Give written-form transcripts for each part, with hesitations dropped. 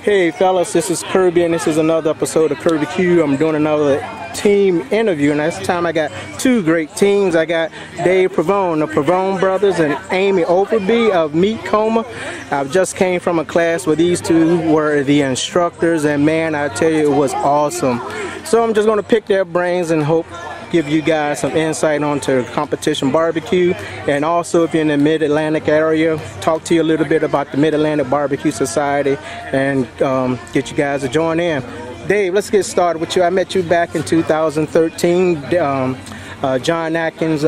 Hey fellas, this is Kirby and this is another episode of KIRBBQ. I'm doing another team interview, and this time I got two great teams. I got Dave Pavone, the Pavone brothers, and Amy Overbey of Meat Coma. I just came from a class where these two were the instructors, and man, I tell you, it was awesome. So I'm just going to pick their brains and hope give you guys some insight onto competition barbecue, and also if you're in the Mid-Atlantic area, talk to you a little bit about the Mid-Atlantic Barbecue Society and get you guys to join in. Dave, let's get started with you. I met you back in 2013. John Atkins,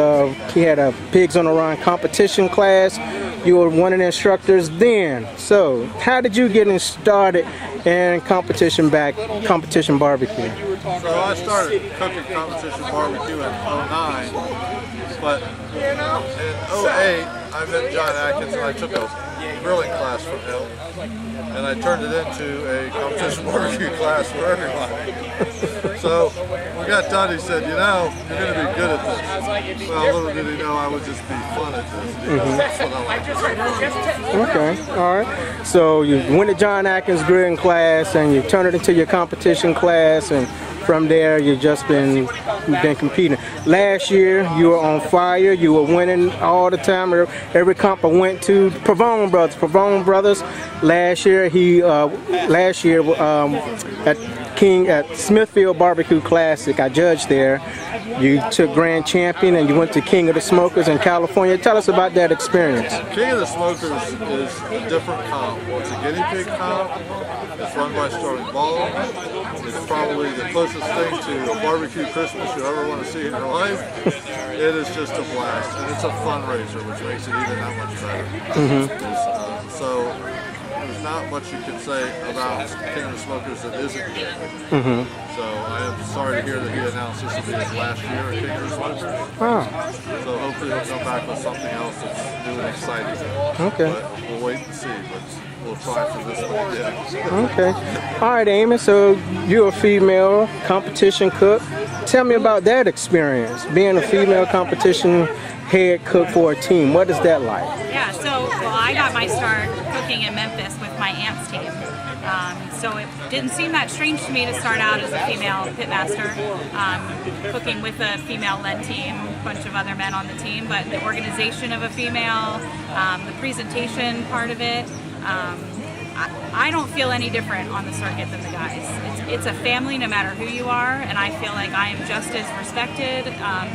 he had a Pigs on the Run competition class. You were one of the instructors then. So how did you get started in competition barbecue? So I started cooking competition barbecue in 09, but in 08 I met John Atkins and I took a grilling class from him, and I turned it into a competition barbecue class for everybody. So when we got done, he said, you know, you're going to be good at this. Well, little did he know I would just be fun at this. That's what I like. Okay, all right. So you went to John Atkins grilling class and you turned it into your competition class, and from there you've just been competing. Last year you were on fire. You were winning all the time. Every comp I went to. Pavone brothers. Last year at Smithfield Barbecue Classic, I judged there. You took Grand Champion and you went to King of the Smokers in California. Tell us about that experience. King of the Smokers is a different comp. It's a guinea pig comp. It's run by Sterling Ball. It's probably the closest thing to a barbecue Christmas you ever want to see in your life. It is just a blast, and it's a fundraiser, which makes it even that much better. So there's not much you can say about King of the Smokers that isn't good. So I am sorry to hear that he announced this will be his last year at King of the Smokers. So hopefully he'll come back with something else that's new and exciting. Okay. But we'll wait and see, but we'll try for this one again. Okay. All right, Amy, so you're a female competition cook. Tell me about that experience, being a female competition head cook for a team. What is that like? Yeah, so I got my start cooking in Memphis with my aunt's team. So it didn't seem that strange to me to start out as a female pitmaster, cooking with a female-led team, a bunch of other men on the team, but the organization of a female, the presentation part of it, I don't feel any different on the circuit than the guys. It's a family no matter who you are, and I feel like I am just as respected,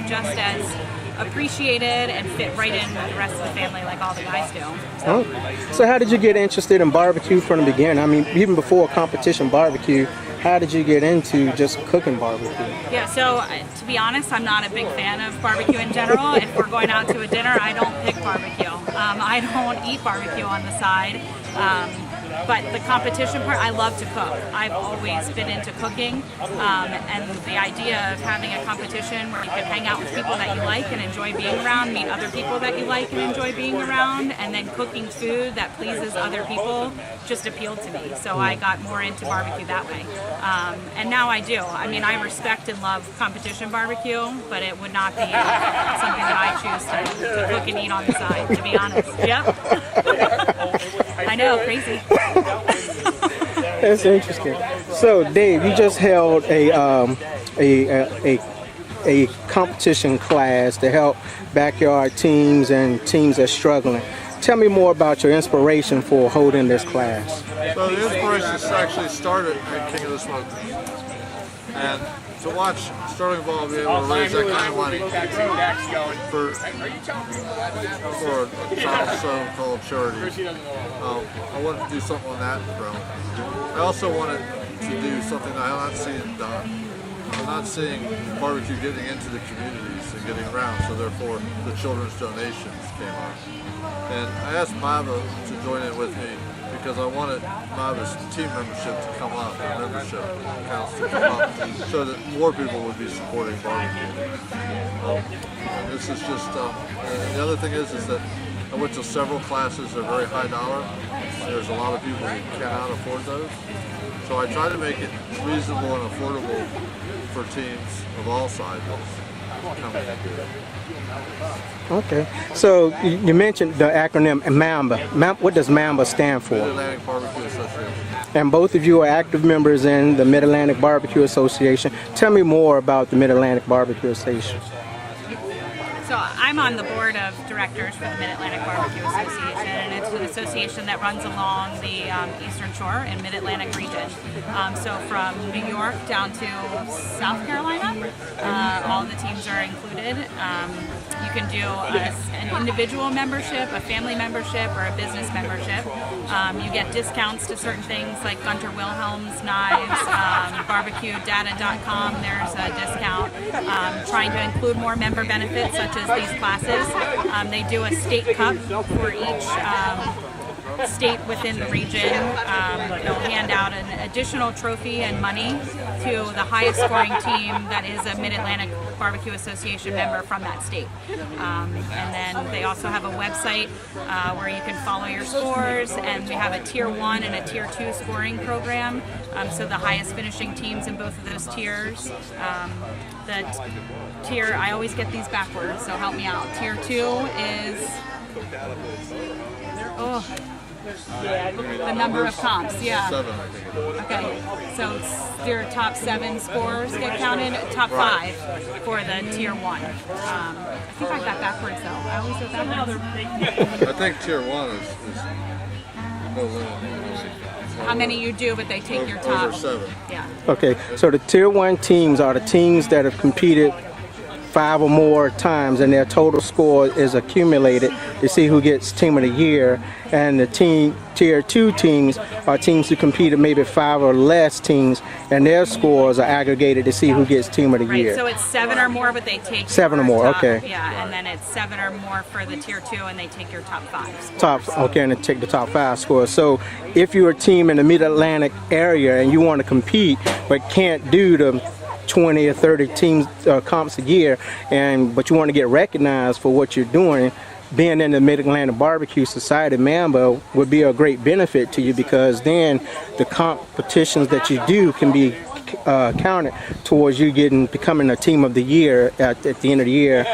just as appreciated, and fit right in with the rest of the family like all the guys do. So how did you get interested in barbecue from the beginning? I mean, even before competition barbecue, how did you get into just cooking barbecue? Yeah, so to be honest, I'm not a big fan of barbecue in general. If we're going out to a dinner, I don't pick barbecue. I don't eat barbecue on the side. But the competition part, I love to cook. I've always been into cooking, and the idea of having a competition where you can hang out with people that you like and enjoy being around, meet other people that you like and enjoy being around, and then cooking food that pleases other people just appealed to me. So I got more into barbecue that way. And now I do. I mean, I respect and love competition barbecue, but it would not be something that I choose to cook and eat on the side, to be honest. Yep. I know, crazy. That's interesting. So, Dave, you just held a competition class to help backyard teams and teams that are struggling. Tell me more about your inspiration for holding this class. So the inspiration actually started at King of the Smokers, and to watch Sterling Ball be able to raise that kind of money for a child so-called charity, I wanted to do something on that realm. I also wanted to do something that I'm not seeing done. I'm not seeing barbecue getting into the communities and getting around, so therefore the children's donations came up. And I asked Mava to join in with me because I wanted Mava's team membership to come up, and membership counts to come up, so that more people would be supporting barbecue. And this is just, and the other thing is that I went to several classes that are very high dollar. There's a lot of people who cannot afford those. So I try to make it reasonable and affordable for teams of all sizes coming in. Okay. So you mentioned the acronym MAMBA. What does MAMBA stand for? Mid-Atlantic Barbecue Association. And both of you are active members in the Mid-Atlantic Barbecue Association. Tell me more about the Mid-Atlantic Barbecue Association. So I'm on the board of directors for the Mid-Atlantic Barbecue Association, and it's an association that runs along the Eastern Shore and Mid-Atlantic region. So from New York down to South Carolina, all the teams are included. You can do an individual membership, a family membership, or a business membership. You get discounts to certain things like Gunter Wilhelm's knives, barbecuedata.com, there's a discount. Trying to include more member benefits such as these classes. They do a state cup for each state within the region. They'll hand out an additional trophy and money to the highest scoring team that is a Mid-Atlantic Barbecue Association member from that state. And then they also have a website where you can follow your scores, and we have a tier 1 and a tier 2 scoring program. So the highest finishing teams in both of those tiers. I always get these backwards, so help me out. Tier 2 is the number of comps, yeah. 7, I think it is. Okay, so your top 7 scores get counted, top 5 for the tier 1. I think I got backwards though. I always go backwards. I think tier 1 is no limit. How many you do, but they take your top. Over 7. Yeah. Okay, so the Tier 1 teams are the teams that have competed 5 or more times, and their total score is accumulated to see who gets Team of the Year. And the Tier 2 teams are teams who competed maybe 5 or less teams, and their scores are aggregated to see who gets Team of the Year. So it's 7 or more, but they take 7 or your more, top, okay. Yeah, and then it's 7 or more for the tier 2, and they take your top 5 scores. Okay, and then take the top 5 scores. So if you're a team in the Mid-Atlantic area and you want to compete but can't do the 20 or 30 teams comps a year, but you want to get recognized for what you're doing, being in the Mid-Atlantic Barbecue Society member would be a great benefit to you, because then the competitions that you do can be counted towards you becoming a Team of the Year at the end of the year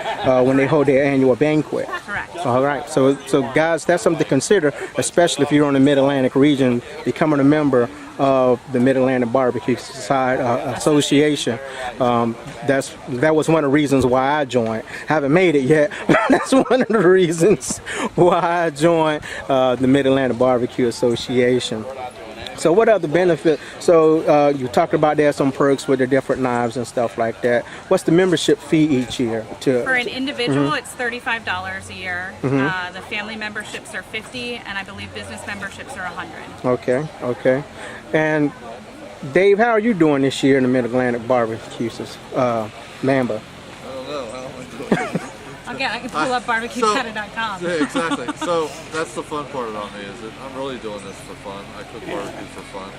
when they hold their annual banquet. Correct. All right, so guys, that's something to consider, especially if you're in the Mid-Atlantic region, becoming a member of the Mid-Atlantic Barbecue Society Association. That was one of the reasons why I joined. Haven't made it yet, but that's one of the reasons why I joined the Mid-Atlantic Barbecue Association. So what other benefits? So you talked about there's some perks with the different knives and stuff like that. What's the membership fee each year? For an individual, it's $35 a year. The family memberships are $50, and I believe business memberships are $100. Okay. And Dave, how are you doing this year in the Mid-Atlantic Barbecue member? I don't know. How am I doing? Again, I can pull up barbecuedata.com. Yeah, exactly. So that's the fun part about me, is that I'm really doing this for fun. I cook barbecue for fun.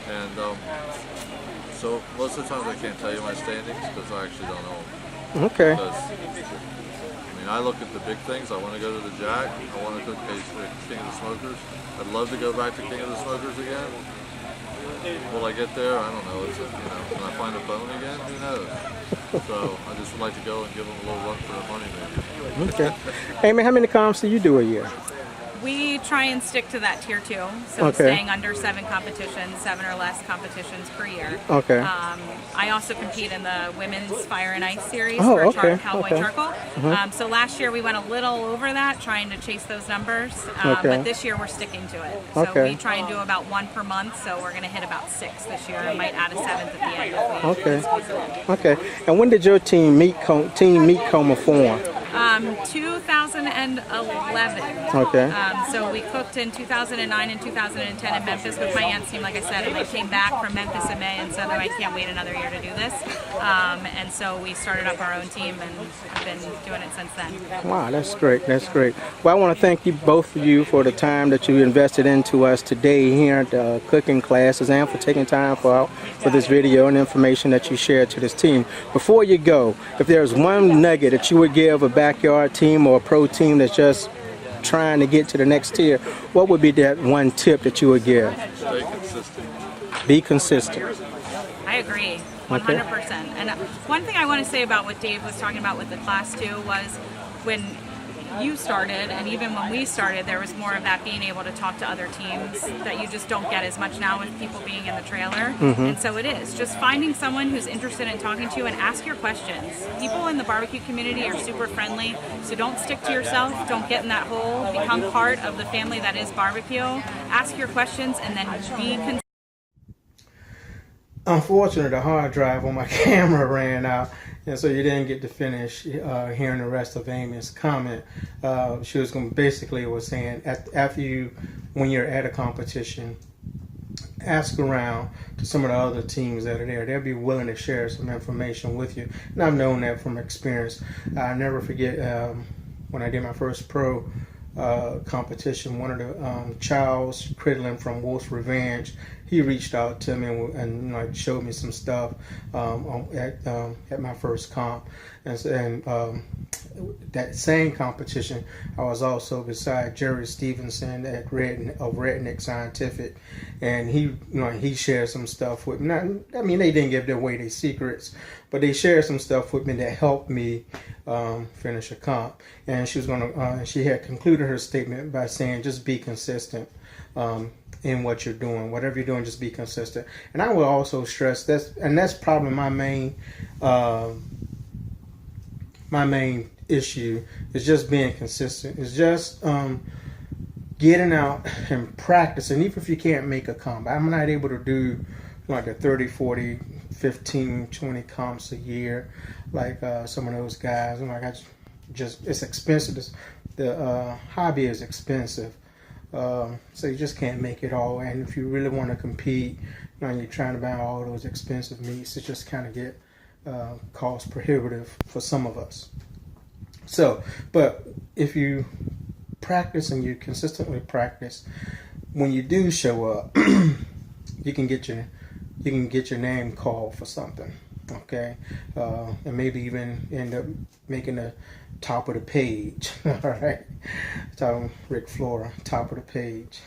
And so most of the times I can't tell you my standings because I actually don't know them. Okay. Because, I look at the big things. I want to go to the Jack. I want to cook King of the Smokers. I'd love to go back to King of the Smokers again. Will I get there? I don't know. Can I find a bone again? Who knows? So I just would like to go and give them a little run for their money, maybe. Okay. Amy, how many comps do you do a year? We try and stick to that tier 2, so staying under 7 competitions, 7 or less competitions per year. Okay. I also compete in the Women's Fire and Ice Series for Cowboy Charcoal. So last year we went a little over that, trying to chase those numbers, but this year we're sticking to it. So we try and do about 1 per month, so we're going to hit about 6 this year. I might add a 7th at the end if we squeeze it in. Okay. And when did your Team Meat Coma form? 2011. Okay. So we cooked in 2009 and 2010 in Memphis with my aunt's team, like I said, and they came back from Memphis in May and said, I can't wait another year to do this. And so we started up our own team and have been doing it since then. Wow, that's great. That's great. Well, I want to thank you, both of you, for the time that you invested into us today here at the cooking classes, and for taking time for this video and information that you shared to this team. Before you go, if there's one nugget that you would give a backyard team or a pro team that's just trying to get to the next tier, what would be that one tip that you would give? Stay consistent. Be consistent. I agree, 100%. And one thing I want to say about what Dave was talking about with the class 2 was when you started, and even when we started, there was more of that being able to talk to other teams that you just don't get as much now with people being in the trailer. And so it is just finding someone who's interested in talking to you and ask your questions. People in the barbecue community are super friendly, so don't stick to yourself, don't get in that hole, become part of the family that is barbecue, ask your questions, and then be consistent. Unfortunately, the hard drive on my camera ran out, and so you didn't get to finish hearing the rest of Amy's comment. She was basically was saying when you're at a competition, ask around to some of the other teams that are there. They'll be willing to share some information with you. And I've known that from experience. I'll never forget when I did my first pro competition, one of the Charles Cridlin from Wolf's Revenge, he reached out to me and like showed me some stuff at my first comp, and that same competition I was also beside Jerry Stevenson of Redneck Scientific, and he shared some stuff with me. I mean, they didn't give away their secrets, but they shared some stuff with me that helped me finish a comp. And she was she had concluded her statement by saying, just be consistent in what you're doing. Whatever you're doing, just be consistent. And I will also stress that's probably my main issue is just being consistent. It's just getting out and practicing. Even if you can't make a comp, I'm not able to do like a 30, 40, 15, 20 comps a year like some of those guys. I'm like, it's expensive. The hobby is expensive. So you just can't make it all. And if you really want to compete, you're trying to buy all those expensive meats, it just kind of get cost prohibitive for some of us. So, but if you practice and you consistently practice, when you do show up, you can get your name called for something, okay? And maybe even end up making the top of the page. All right, talking Rick Flora, top of the page.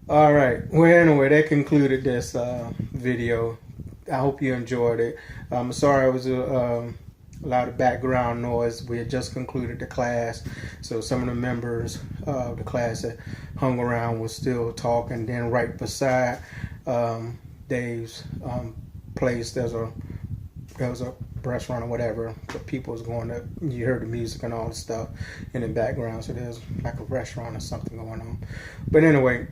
All right. Well, anyway, that concluded this video. I hope you enjoyed it. I'm sorry it was a lot of background noise. We had just concluded the class, so some of the members of the class that hung around was still talking. Then right beside Dave's place, there was a restaurant or whatever, but people was going to, you heard the music and all the stuff in the background, so there's like a restaurant or something going on. But anyway,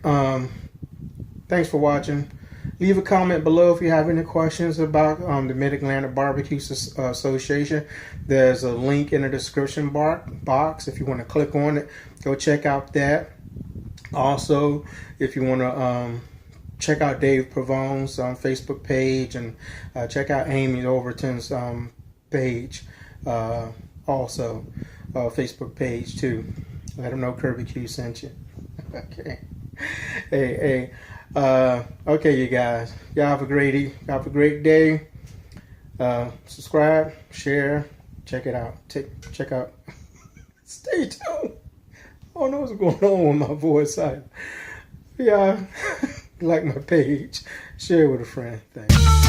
thanks for watching. Leave a comment below if you have any questions about the Mid-Atlantic Barbecue Association. There's a link in the description box. If you want to click on it, go check out that. Also, if you want to check out Dave Pavone's Facebook page, and check out Amy Overton's page, also Facebook page too. Let them know KIRBBQ sent you. Okay. Hey. Okay, you guys. Y'all have a great day. Subscribe, share, check it out. Check out. Stay tuned. I don't know what's going on with my voice. Yeah. Like my page, share with a friend. Thanks.